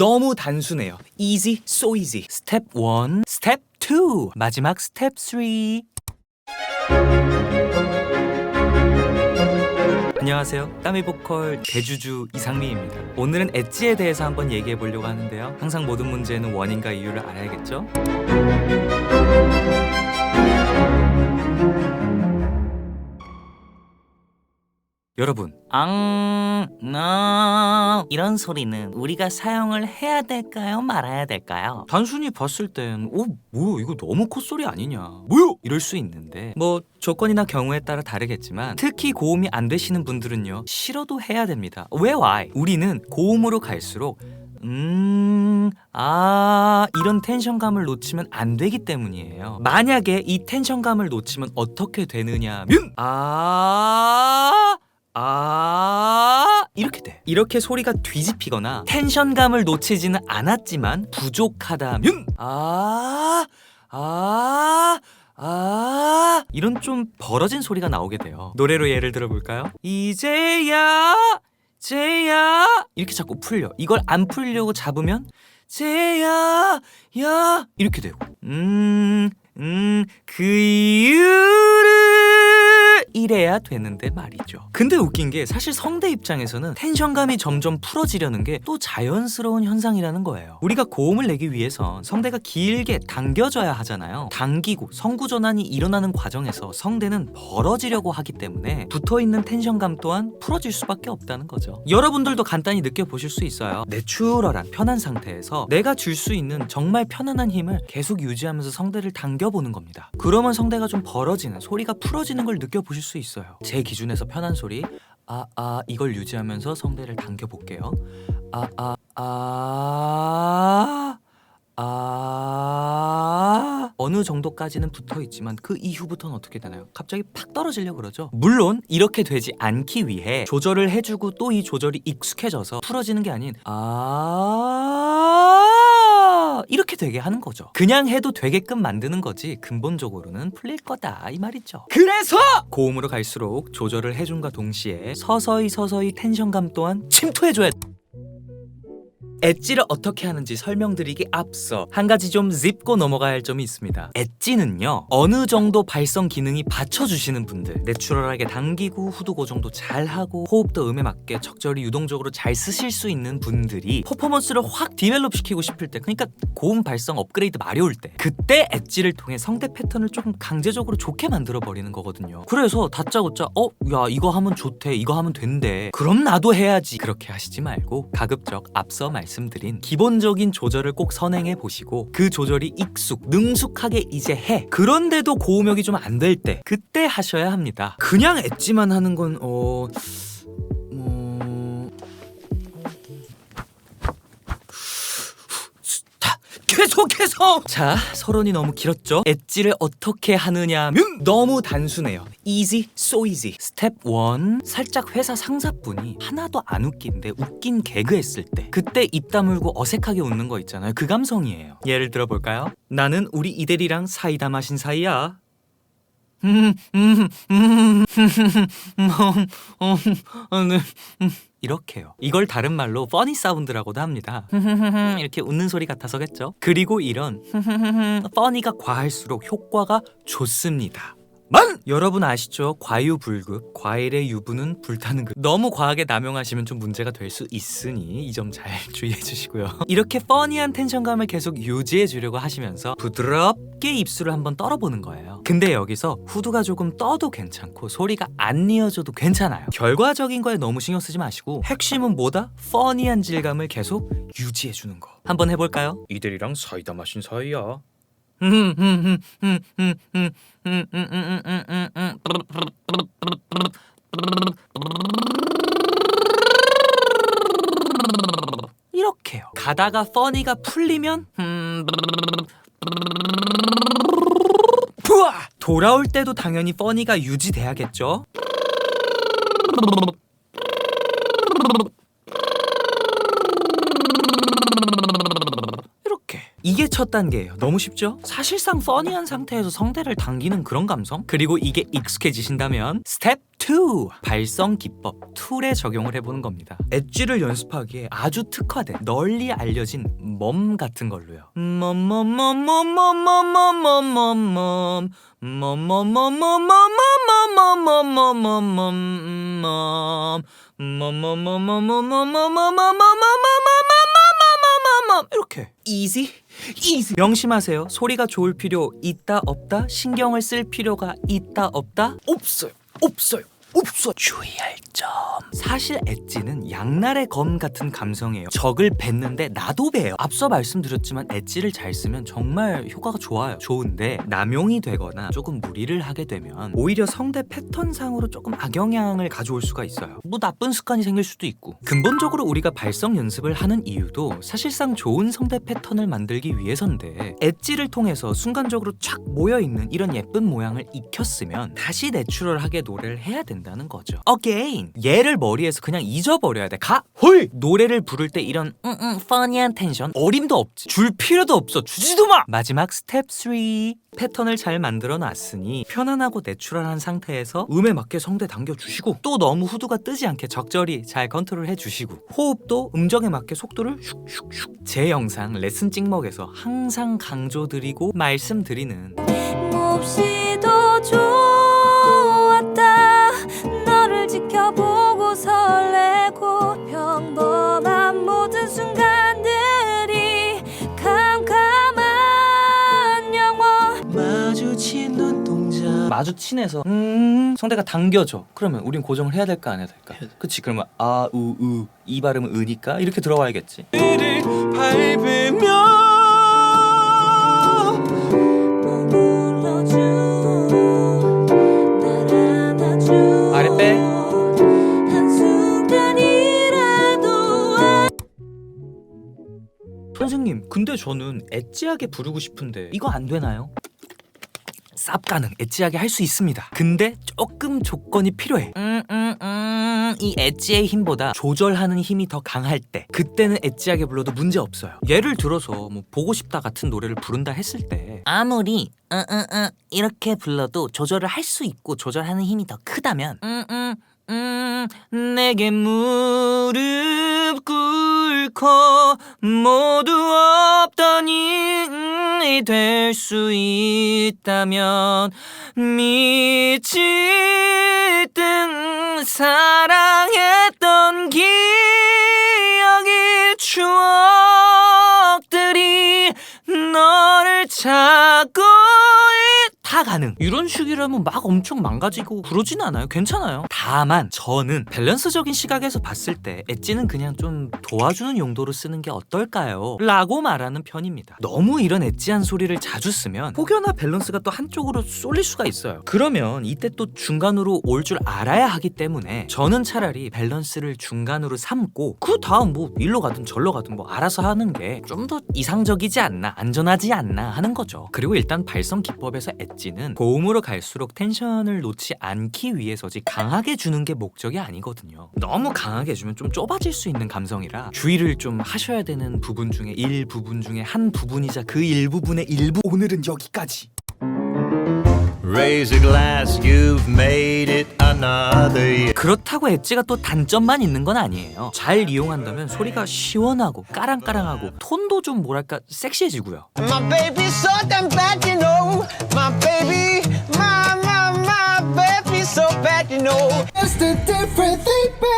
너무 단순해요. easy, so easy. 스텝 1, 스텝 2, 마지막 스텝 3. 안녕하세요. 까미 보컬 대주주 이상민입니다. 오늘은 엣지에 대해서 한번 얘기해 보려고 하는데요. 항상 모든 문제는 원인과 이유를 알아야겠죠? 여러분, 이런 소리는 우리가 사용을 해야 될까요? 말아야 될까요? 단순히 봤을 땐 뭐야 이거 너무 콧소리 아니냐, 뭐야 이럴 수 있는데 뭐 조건이나 경우에 따라 다르겠지만 특히 고음이 안 되시는 분들은요 싫어도 해야 됩니다. 왜? why? 우리는 고음으로 갈수록 이런 텐션감을 놓치면 안 되기 때문이에요. 만약에 이 텐션감을 놓치면 어떻게 되느냐면 이렇게 돼. 이렇게 소리가 뒤집히거나 텐션감을 놓치지는 않았지만 부족하다면 이런 좀 벌어진 소리가 나오게 돼요. 노래로 예를 들어볼까요? 이제야 이렇게 자꾸 풀려. 이걸 안 풀려고 잡으면 제야 야 이렇게 되고 그 이유를 이래야 되는데 말이죠. 근데 웃긴 게 사실 성대 입장에서는 텐션감이 점점 풀어지려는 게 또 자연스러운 현상이라는 거예요. 우리가 고음을 내기 위해선 성대가 길게 당겨져야 하잖아요. 당기고 성구 전환이 일어나는 과정에서 성대는 벌어지려고 하기 때문에 붙어있는 텐션감 또한 풀어질 수밖에 없다는 거죠. 여러분들도 간단히 느껴보실 수 있어요. 내추럴한 편한 상태에서 내가 줄 수 있는 정말 편안한 힘을 계속 유지하면서 성대를 당겨보는 겁니다. 그러면 성대가 좀 벌어지는, 소리가 풀어지는 걸 느껴보실 수 있어요. 제 기준에서 편한 소리 이걸 유지하면서 성대를 당겨볼게요. 어느 정도까지는 붙어있지만 그 이후부터는 어떻게 되나요? 갑자기 팍 떨어지려고 그러죠. 물론 이렇게 되지 않기 위해 조절을 해주고 또 이 조절이 익숙해져서 풀어지는 게 아닌 이렇게 되게 하는 거죠. 그냥 해도 되게끔 만드는 거지 근본적으로는 풀릴 거다 이 말이죠. 그래서 고음으로 갈수록 조절을 해준과 동시에 서서히 텐션감 또한 침투해줘야 돼. 엣지를 어떻게 하는지 설명드리기 앞서 한 가지 좀 짚고 넘어가야 할 점이 있습니다. 엣지는요 어느 정도 발성 기능이 받쳐주시는 분들, 내추럴하게 당기고 후두 고정도 잘하고 호흡도 음에 맞게 적절히 유동적으로 잘 쓰실 수 있는 분들이 퍼포먼스를 확 디벨롭 시키고 싶을 때, 그러니까 고음 발성 업그레이드 마려울 때, 그때 엣지를 통해 성대 패턴을 조금 강제적으로 좋게 만들어 버리는 거거든요. 그래서 다짜고짜 야 이거 하면 좋대, 이거 하면 된대, 그럼 나도 해야지, 그렇게 하시지 말고 가급적 앞서 말씀드린 기본적인 조절을 꼭 선행해 보시고 그 조절이 능숙하게 이제 해. 그런데도 고음역이 좀 안 될 때, 그때 하셔야 합니다. 그냥 엣지만 하는 건 계속해서 자, 서론이 너무 길었죠? 엣지를 어떻게 하느냐면 너무 단순해요. easy, so easy. 스텝 1, 살짝 회사 상사분이 하나도 안 웃긴데 웃긴 개그 했을 때 그때 입 다물고 어색하게 웃는 거 있잖아요. 그 감성이에요. 예를 들어볼까요? 나는 우리 이대리랑 사이다 마신 사이야. 이렇게요. 이걸 다른 말로 funny 사운드라고도 합니다. 이렇게 웃는 소리 같아서겠죠. 그리고 이런 funny가 과할수록 효과가 좋습니다. 여러분 아시죠? 과유불급, 과일의 유분은 불타는 급. 너무 과하게 남용하시면 좀 문제가 될 수 있으니 이 점 잘 주의해 주시고요. 이렇게 퍼니한 텐션감을 계속 유지해 주려고 하시면서 부드럽게 입술을 한번 떨어보는 거예요. 근데 여기서 후두가 조금 떠도 괜찮고 소리가 안 이어져도 괜찮아요. 결과적인 거에 너무 신경 쓰지 마시고 핵심은 뭐다? 퍼니한 질감을 계속 유지해 주는 거. 한번 해볼까요? 이들이랑 사이다 마신 사이야. 이렇게요. 가다가 퍼니가 풀리면 돌아올 때도 당연히 퍼니가 유지돼야겠죠. 이게 첫 단계예요. 너무 쉽죠? 사실상 퍼니한 상태에서 성대를 당기는 그런 감성? 그리고 이게 익숙해지신다면 스텝 2. 발성 기법 툴에 적용을 해보는 겁니다. 엣지를 연습하기에 아주 특화된 널리 알려진 멈 같은 걸로요. 이렇게 easy 명심하세요. 소리가 좋을 필요 있다 없다? 신경을 쓸 필요가 있다 없다? 없어요. 주의할 점. 사실 엣지는 양날의 검 같은 감성이에요. 적을 뱉는데 나도 배요. 앞서 말씀드렸지만 엣지를 잘 쓰면 정말 효과가 좋은데 남용이 되거나 조금 무리를 하게 되면 오히려 성대 패턴상으로 조금 악영향을 가져올 수가 있어요. 뭐 나쁜 습관이 생길 수도 있고. 근본적으로 우리가 발성 연습을 하는 이유도 사실상 좋은 성대 패턴을 만들기 위해서인데 엣지를 통해서 순간적으로 촥 모여있는 이런 예쁜 모양을 익혔으면 다시 내추럴하게 노래를 해야 된다는 거죠. Again, 얘를 머리에서 그냥 잊어버려야 돼. 홀! 노래를 부를 때 이런 funny한 텐션 어림도 없지. 줄 필요도 없어. 주지도 마! 마지막 스텝 3. 패턴을 잘 만들어 놨으니 편안하고 내추럴한 상태에서 음에 맞게 성대 당겨주시고 또 너무 후두가 뜨지 않게 적절히 잘 컨트롤 해주시고 호흡도 음정에 맞게 속도를 슉슉슉. 제 영상 레슨 찍먹에서 항상 강조드리고 말씀드리는 몹시도 좋았다. 너를 지켜보고 설레고 평범한 모든 순간들이 캄캄한 영원. 마주친 눈동자 마주친에서 성대가 당겨져. 그러면 우린 고정을 해야 될까 안 해야 될까? 그치. 그러면 아, 우, 으 이 발음은 으니까 이렇게 들어와야겠지. 이를 밟으며 아래 빼. 선생님, 근데 저는 엣지하게 부르고 싶은데 이거 안 되나요? 쌉 가능. 엣지하게 할 수 있습니다. 근데 조금 조건이 필요해. 이 엣지의 힘보다 조절하는 힘이 더 강할 때 그때는 엣지하게 불러도 문제 없어요. 예를 들어서 뭐 보고 싶다 같은 노래를 부른다 했을 때 아무리 이렇게 불러도 조절을 할 수 있고 조절하는 힘이 더 크다면 내게 무릎 꿇고 모두 없던 이 될 수 있다면 미칠 듯 사랑했던 기억이 추억들이 너를 찾고 다 가능. 이런 식이라면 막 엄청 망가지고 그러진 않아요. 괜찮아요. 다만 저는 밸런스적인 시각에서 봤을 때 엣지는 그냥 좀 도와주는 용도로 쓰는 게 어떨까요? 라고 말하는 편입니다. 너무 이런 엣지한 소리를 자주 쓰면 혹여나 밸런스가 또 한쪽으로 쏠릴 수가 있어요. 그러면 이때 또 중간으로 올 줄 알아야 하기 때문에 저는 차라리 밸런스를 중간으로 삼고 그 다음 뭐 일로 가든 절로 가든 뭐 알아서 하는 게 좀 더 이상적이지 않나, 안전하지 않나 하는 거죠. 그리고 일단 발성 기법에서 엣지는 고음으로 갈수록 텐션을 놓지 않기 위해서지 강하게 주는 게 목적이 아니거든요. 너무 강하게 주면 좀 좁아질 수 있는 감성이라 주의를 좀 하셔야 되는 부분 중에 일부분 중에 한 부분이자 그 일부분의 일부. 오늘은 여기까지. Raise a glass, you've made it another year. 그렇다고 엣지가 또 단점만 있는 건 아니에요. 잘 이용한다면 소리가 시원하고 까랑까랑하고 톤도 좀 뭐랄까 섹시해지고요. My baby's so damn bad, you know. My baby, my baby's so bad, you know. It's the different thing, babe.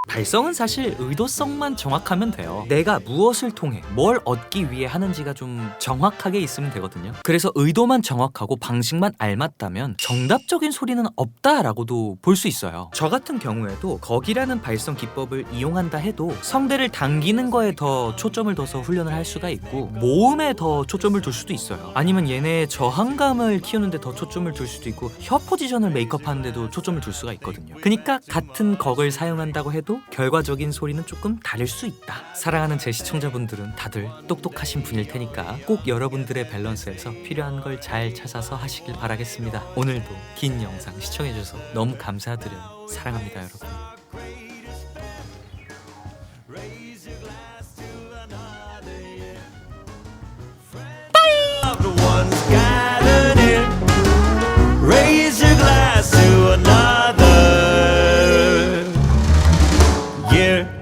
발성은 사실 의도성만 정확하면 돼요. 내가 무엇을 통해 뭘 얻기 위해 하는지가 좀 정확하게 있으면 되거든요. 그래서 의도만 정확하고 방식만 알맞다면 정답적인 소리는 없다라고도 볼 수 있어요. 저 같은 경우에도 거기라는 발성 기법을 이용한다 해도 성대를 당기는 거에 더 초점을 둬서 훈련을 할 수가 있고 모음에 더 초점을 둘 수도 있어요. 아니면 얘네의 저항감을 키우는데 더 초점을 둘 수도 있고 혀 포지션을 메이크업하는데도 초점을 둘 수가 있거든요. 그러니까 같은 곡을 사용한다고 해도 결과적인 소리는 조금 다를 수 있다. 사랑하는 제 시청자분들은 다들 똑똑하신 분일 테니까 꼭 여러분들의 밸런스에서 필요한 걸 잘 찾아서 하시길 바라겠습니다. 오늘도 긴 영상 시청해주셔서 너무 감사드려요. 사랑합니다, 여러분. The one's got an year.